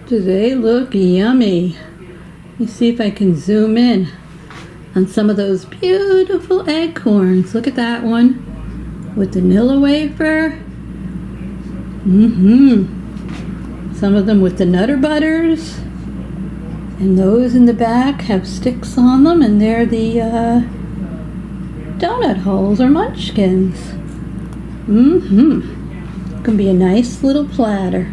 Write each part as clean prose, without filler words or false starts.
Do they look yummy? Let me see if I can zoom in on some of those beautiful acorns. Look at that one with vanilla wafer. Some of them with the Nutter Butters. And those in the back have sticks on them, and they're the donut holes or munchkins. Gonna be a nice little platter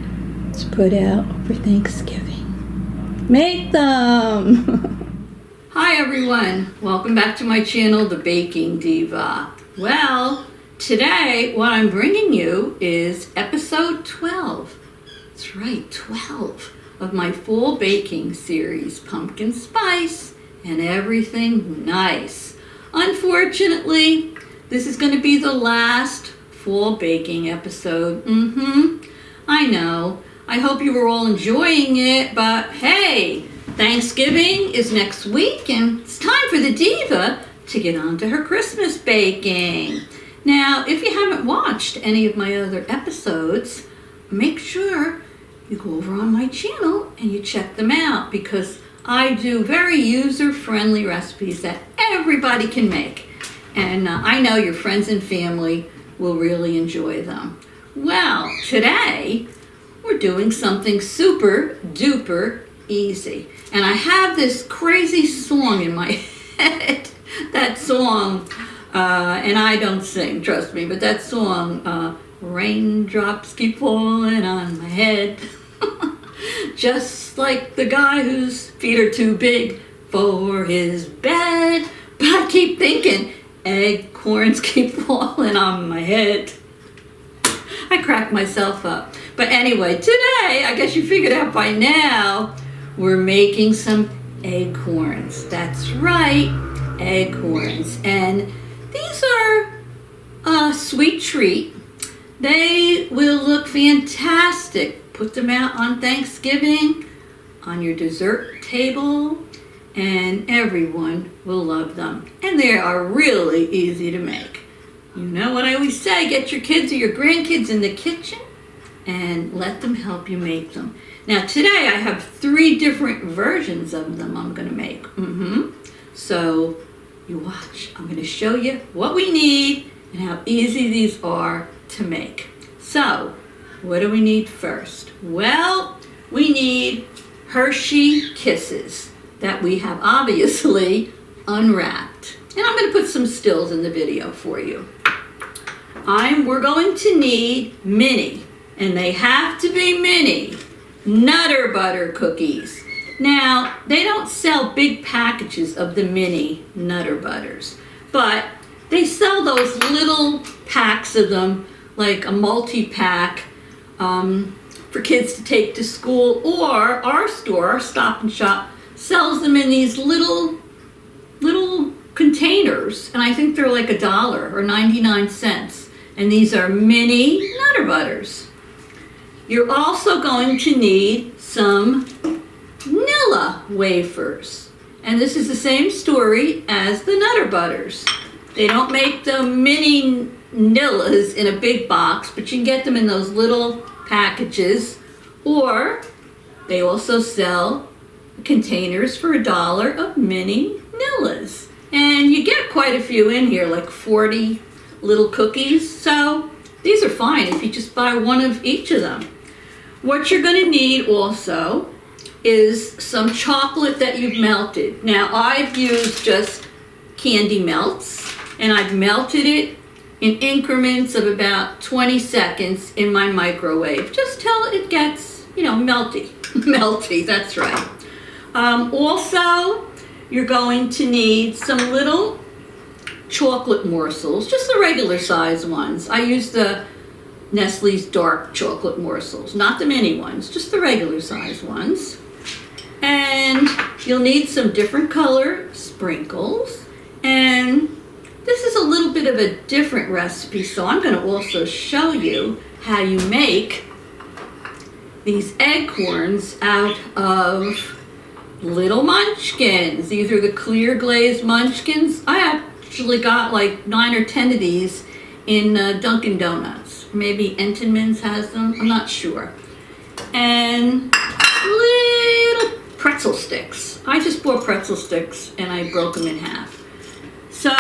to put out for Thanksgiving. Make them! Hi everyone, welcome back to my channel, The Baking Diva. Well, today what I'm bringing you is episode 12. That's right, 12 of my full baking series, Pumpkin Spice and Everything Nice. Unfortunately, this is going to be the last full baking episode. I know. I hope you were all enjoying it, but hey, Thanksgiving is next week and it's time for the Diva to get on to her Christmas baking. Now, if you haven't watched any of my other episodes, make sure you go over on my channel and you check them out, because I do very user-friendly recipes that everybody can make. And I know your friends and family will really enjoy them. Well, today we're doing something super duper easy. And I have this crazy song in my head. That song, and I don't sing, trust me, but that song, raindrops keep falling on my head. Just like the guy whose feet are too big for his bed. But I keep thinking, acorns keep falling on my head. I crack myself up. But anyway, today, I guess you figured out by now, we're making some acorns. That's right, acorns. And these are a sweet treat. They will look fantastic. Put them out on Thanksgiving, on your dessert table, and everyone will love them. And they are really easy to make. You know what I always say, get your kids or your grandkids in the kitchen and let them help you make them. Now today I have 3 different versions of them I'm going to make. So you watch. I'm going to show you what we need and how easy these are to make. So what do we need first? Well, we need Hershey Kisses that we have obviously unwrapped. And I'm going to put some stills in the video for you. We're going to need mini, and they have to be mini, Nutter Butter cookies. Now, they don't sell big packages of the mini Nutter Butters, but they sell those little packs of them, like a multi-pack for kids to take to school, or our store, Stop and Shop, sells them in these little containers, and I think they're like $1 or 99 cents. And these are mini Nutter Butters. You're also going to need some Nilla wafers. And this is the same story as the Nutter Butters. They don't make the mini Nillas in a big box, but you can get them in those little packages. Or they also sell containers for $1 of mini Nillas. And you get quite a few in here, like 40 little cookies. So these are fine if you just buy one of each of them. What you're going to need also is some chocolate that you've melted. Now I've used just candy melts, and I've melted it in increments of about 20 seconds in my microwave, just till it gets, melty. Melty, that's right. Also, you're going to need some little chocolate morsels, just the regular size ones. I use the Nestle's dark chocolate morsels, not the mini ones, just the regular size ones. And you'll need some different color sprinkles. And this is a little bit of a different recipe, so I'm going to also show you how you make these acorns out of little munchkins. These are the clear glazed munchkins. I actually got like 9 or 10 of these in Dunkin' Donuts. Maybe Entenmann's has them, I'm not sure. And little pretzel sticks. I just bought pretzel sticks and I broke them in half. So,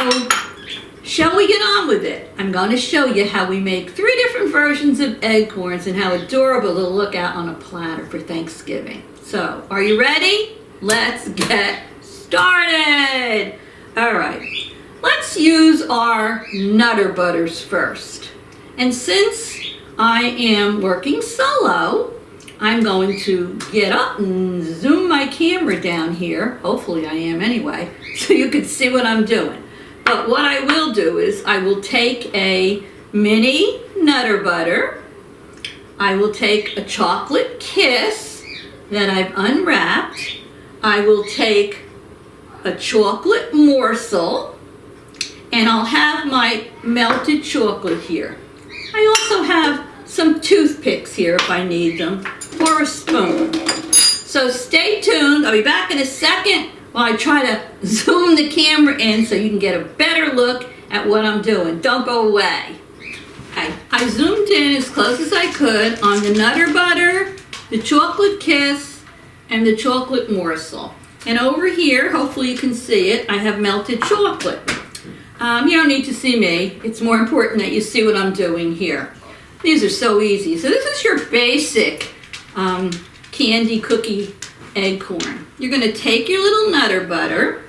shall we get on with it? I'm going to show you how we make 3 different versions of acorns and how adorable they'll look out on a platter for Thanksgiving. So, are you ready? Let's get started. All right, let's use our Nutter Butters first. And since I am working solo, I'm going to get up and zoom my camera down here. Hopefully I am anyway, so you can see what I'm doing. But what I will do is I will take a mini Nutter Butter. I will take a chocolate kiss that I've unwrapped. I will take a chocolate morsel, and I'll have my melted chocolate here. I also have some toothpicks here if I need them, or a spoon. So stay tuned. I'll be back in a second while I try to zoom the camera in so you can get a better look at what I'm doing. Don't go away. Okay, I zoomed in as close as I could on the Nutter Butter, the chocolate kiss, and the chocolate morsel. And over here, hopefully you can see it, I have melted chocolate. You don't need to see me. It's more important that you see what I'm doing here. These are so easy. So this is your basic candy cookie acorn. You're going to take your little Nutter Butter,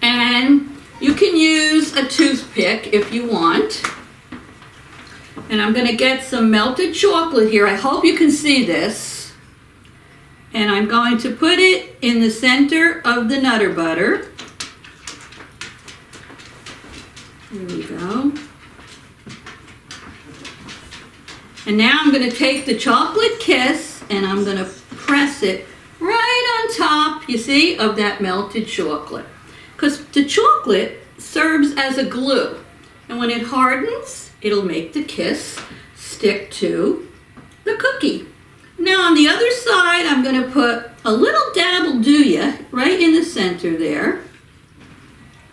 and you can use a toothpick if you want. And I'm going to get some melted chocolate here. I hope you can see this. And I'm going to put it in the center of the Nutter Butter. There we go. And now I'm going to take the chocolate kiss and I'm going to press it right on top, you see, of that melted chocolate. Because the chocolate serves as a glue. And when it hardens, it'll make the kiss stick to the cookie. Now on the other side, I'm going to put a little dabble do ya right in the center there.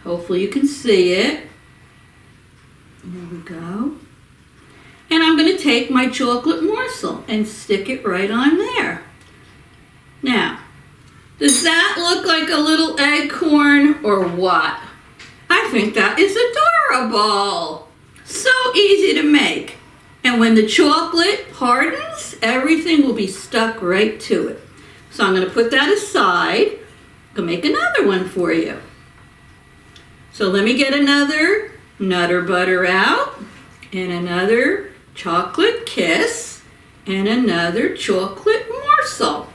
Hopefully you can see it. There we go. And I'm going to take my chocolate morsel and stick it right on there. Now, does that look like a little acorn or what? I think that is adorable. So easy to make. And when the chocolate hardens, everything will be stuck right to it. So I'm going to put that aside. I'll make another one for you. So let me get another Nutter Butter out, and another chocolate kiss, and another chocolate morsel.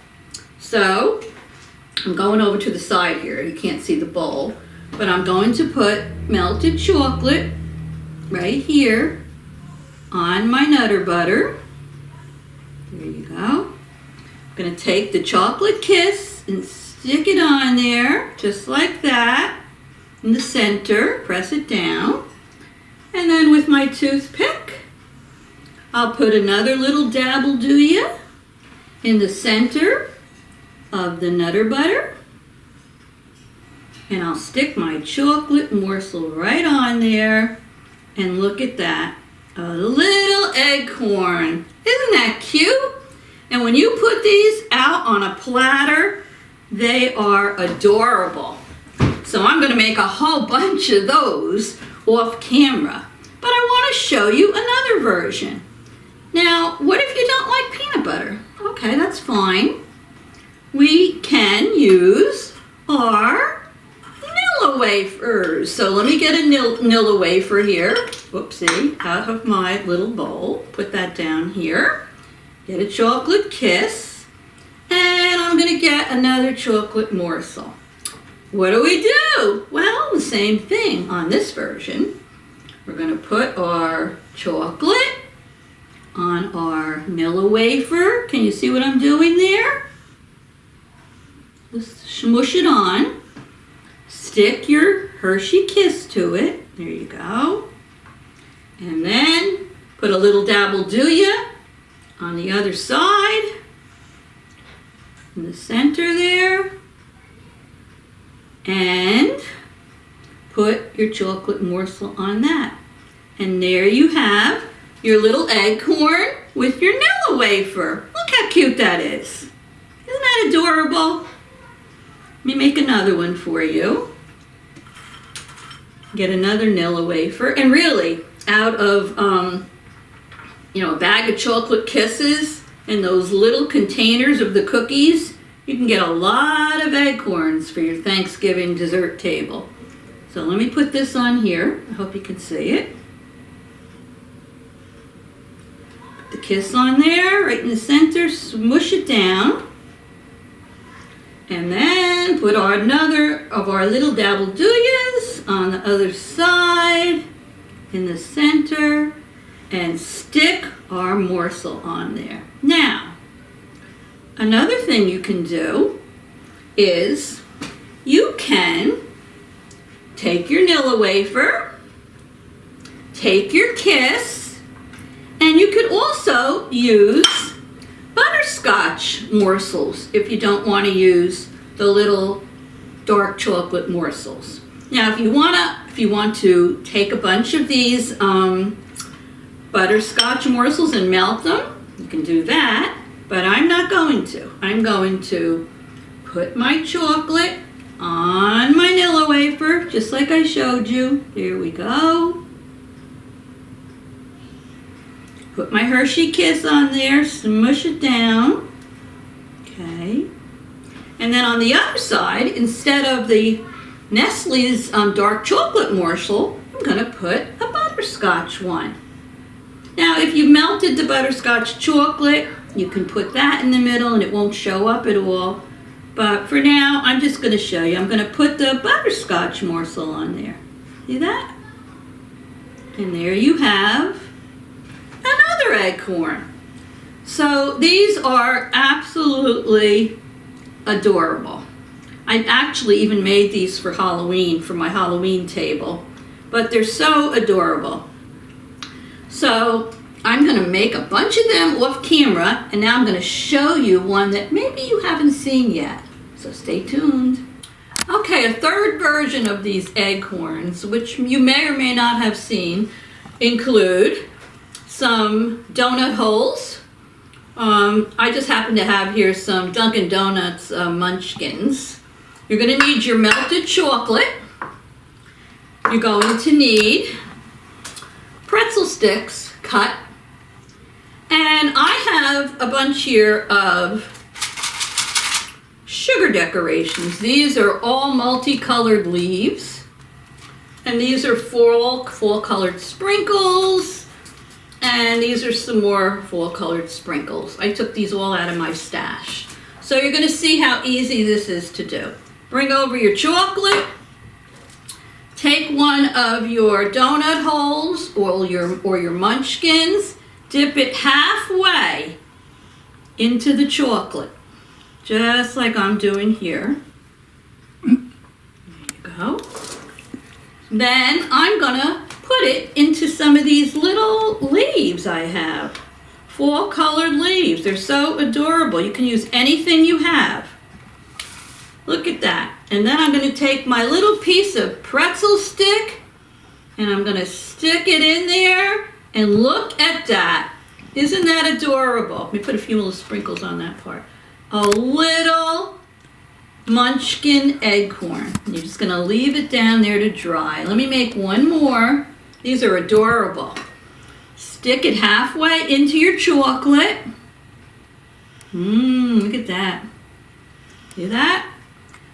So I'm going over to the side here. You can't see the bowl, but I'm going to put melted chocolate right here on my Nutter Butter. There you go. I'm going to take the chocolate kiss and stick it on there just like that in the center. Press it down. And then with my toothpick, I'll put another little dabble do ya in the center of the Nutter Butter. And I'll stick my chocolate morsel right on there. And look at that, a little acorn. Isn't that cute? And when you put these out on a platter, they are adorable. So I'm going to make a whole bunch of those off camera. But I want to show you another version. Now, what if you don't like peanut butter? Okay, that's fine. We can use our Nilla wafers. So let me get a Nilla wafer here. Whoopsie, out of my little bowl. Put that down here. Get a chocolate kiss. And I'm going to get another chocolate morsel. What do? Well, the same thing on this version. We're going to put our chocolate on our Nilla wafer. Can you see what I'm doing there? Just smush it on. Stick your Hershey Kiss to it. There you go. And then put a little dabble do ya on the other side. In the center there. And put your chocolate morsel on that. And there you have your little acorn with your Nilla wafer. Look how cute that is. that adorable? Let me make another one for you. Get another Nilla wafer. And really, out of, a bag of chocolate kisses and those little containers of the cookies, you can get a lot of acorns for your Thanksgiving dessert table. So let me put this on here. I hope you can see it. Put the kiss on there, right in the center, smush it down. And then put another of our little dabble-doyas on the other side, in the center, and stick our morsel on there. Now, another thing you can do is you can take your Nilla wafer, take your kiss, and you could also use butterscotch morsels if you don't want to use the little dark chocolate morsels. Now, if you want to take a bunch of these butterscotch morsels and melt them, you can do that, but I'm not going to. I'm going to put my chocolate on my Nilla wafer, just like I showed you. Here we go. Put my Hershey Kiss on there, smush it down. Okay. And then on the other side, instead of the Nestle's dark chocolate morsel, I'm going to put a butterscotch one. Now, if you melted the butterscotch chocolate, you can put that in the middle and it won't show up at all. But for now, I'm just going to show you. I'm going to put the butterscotch morsel on there. See that? And there you have another acorn. So these are absolutely adorable. I actually even made these for Halloween, for my Halloween table, but they're so adorable. So I'm going to make a bunch of them off camera, and now I'm going to show you one that maybe you haven't seen yet. So stay tuned. Okay, a third version of these acorns, which you may or may not have seen, include some donut holes. I just happen to have here some Dunkin' Donuts munchkins. You're going to need your melted chocolate. You're going to need pretzel sticks cut. And I have a bunch here of sugar decorations. These are all multicolored leaves. And these are fall colored sprinkles. And these are some more fall colored sprinkles. I took these all out of my stash. So you're going to see how easy this is to do. Bring over your chocolate. Take one of your donut holes or your munchkins. Dip it halfway into the chocolate, just like I'm doing here. There you go. Then I'm gonna put it into some of these little leaves I have. Fall colored leaves. They're so adorable. You can use anything you have. Look at that. And then I'm going to take my little piece of pretzel stick and I'm going to stick it in there, and look at that. Isn't that adorable? Let me put a few little sprinkles on that part. A little munchkin acorn. You're just going to leave it down there to dry. Let me make one more. These are adorable. Stick it halfway into your chocolate. Look at that. See that?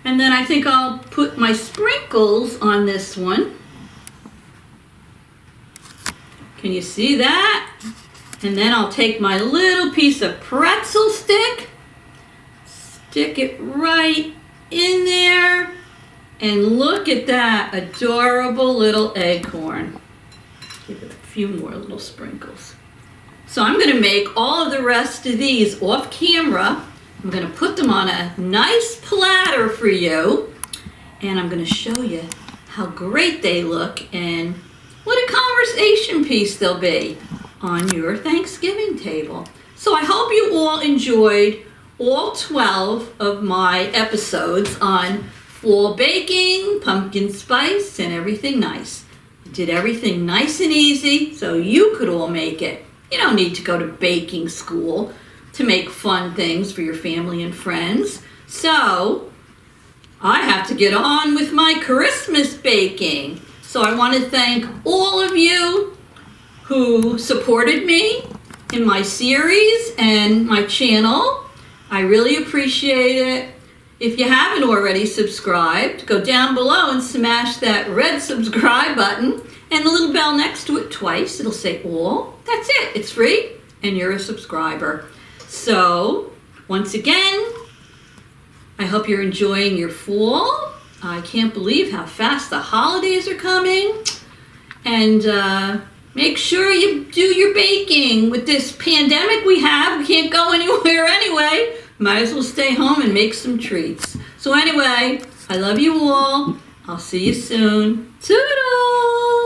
And then I think I'll put my sprinkles on this one. Can you see that? And then I'll take my little piece of pretzel stick, stick it right in there, and look at that adorable little acorn. Give it a few more little sprinkles. So I'm going to make all of the rest of these off camera. I'm going to put them on a nice platter for you, and I'm going to show you how great they look and what a conversation piece they'll be on your Thanksgiving table. So I hope you all enjoyed all 12 of my episodes on fall baking, pumpkin spice, and everything nice. I did everything nice and easy so you could all make it. You don't need to go to baking school to make fun things for your family and friends. So I have to get on with my Christmas baking. So I want to thank all of you who supported me in my series and my channel. I really appreciate it. If you haven't already subscribed, go down below and smash that red subscribe button and the little bell next to it twice. It'll say all. That's it. It's free and you're a subscriber. So once again, I hope you're enjoying your fall. I can't believe how fast the holidays are coming. And make sure you do your baking. With this pandemic we have, we can't go anywhere anyway. Might as well stay home and make some treats. So anyway, I love you all. I'll see you soon. Toodles!